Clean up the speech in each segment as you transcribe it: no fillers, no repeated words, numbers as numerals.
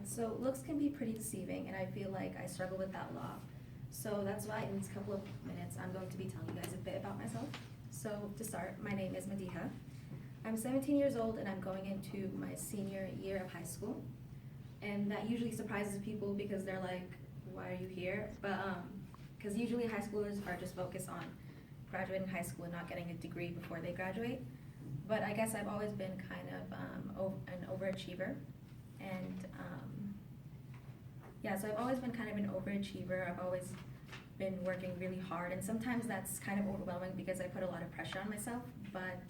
So looks can be pretty deceiving, and I feel like I struggle with that a lot. So that's why in these couple of minutes, I'm going to be telling you guys a bit about myself. So to start, my name is Madiha. I'm 17 years old, and I'm going into my senior year of high school. And that usually surprises people because they're like, why are you here? But because usually high schoolers are just focused on graduating high school and not getting a degree before they graduate. But I guess I've always been kind of an overachiever. And yeah, so I've always been kind of an overachiever. I've always been working really hard, and sometimes that's kind of overwhelming because I put a lot of pressure on myself. But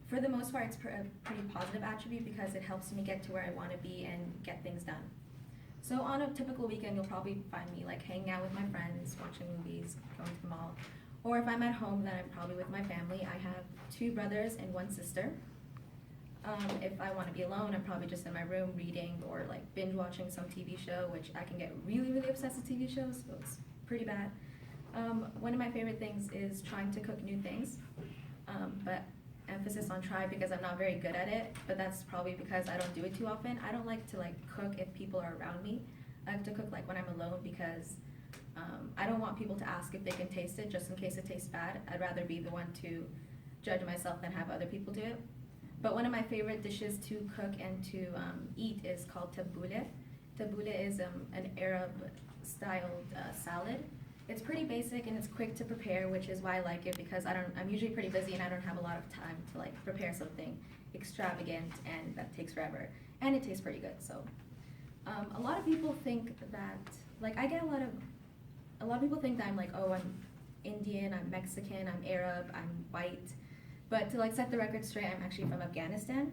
for the most part, it's a pretty positive attribute because it helps me get to where I want to be and get things done. So on a typical weekend, you'll probably find me like hanging out with my friends, watching movies, going to the mall. Or if I'm at home, then I'm probably with my family. I have 2 brothers and 1 sister. If I want to be alone, I'm probably just in my room reading or like binge watching some TV show, which I can get really, really obsessed with TV shows, so it's pretty bad. One of my favorite things is trying to cook new things, but emphasis on try because I'm not very good at it, but that's probably because I don't do it too often. I don't like to like cook if people are around me. I like to cook like when I'm alone because I don't want people to ask if they can taste it just in case it tastes bad. I'd rather be the one to judge myself than have other people do it. But one of my favorite dishes to cook and to eat is called tabbouleh. Tabbouleh is an Arab-styled salad. It's pretty basic and it's quick to prepare, which is why I like it because I'm usually pretty busy and I don't have a lot of time to like prepare something extravagant and that takes forever. And it tastes pretty good. So a lot of people think that like I get a lot of people think that I'm like, oh, I'm Indian, I'm Mexican, I'm Arab, I'm white. But to like set the record straight, I'm actually from Afghanistan.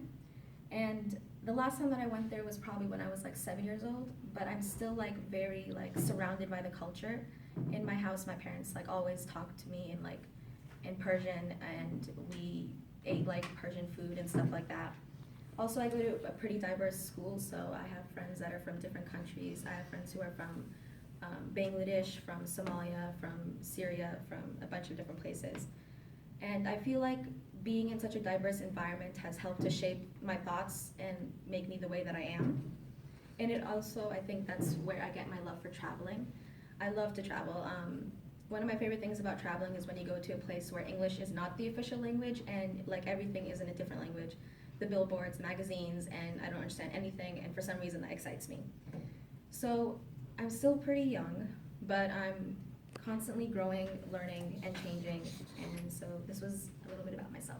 And the last time that I went there was probably when I was like 7 years old, but I'm still like very like surrounded by the culture. In my house, my parents like always talked to me in Persian, and we ate like Persian food and stuff like that. Also, I go to a pretty diverse school, so I have friends that are from different countries. I have friends who are from Bangladesh, from Somalia, from Syria, from a bunch of different places. And I feel like being in such a diverse environment has helped to shape my thoughts and make me the way that I am. And it also, I think that's where I get my love for traveling. I love to travel. One of my favorite things about traveling is when you go to a place where English is not the official language and like everything is in a different language. The billboards, magazines, and I don't understand anything, and for some reason that excites me. So I'm still pretty young, but I'm constantly growing, learning, and changing, and so this was a little bit about myself.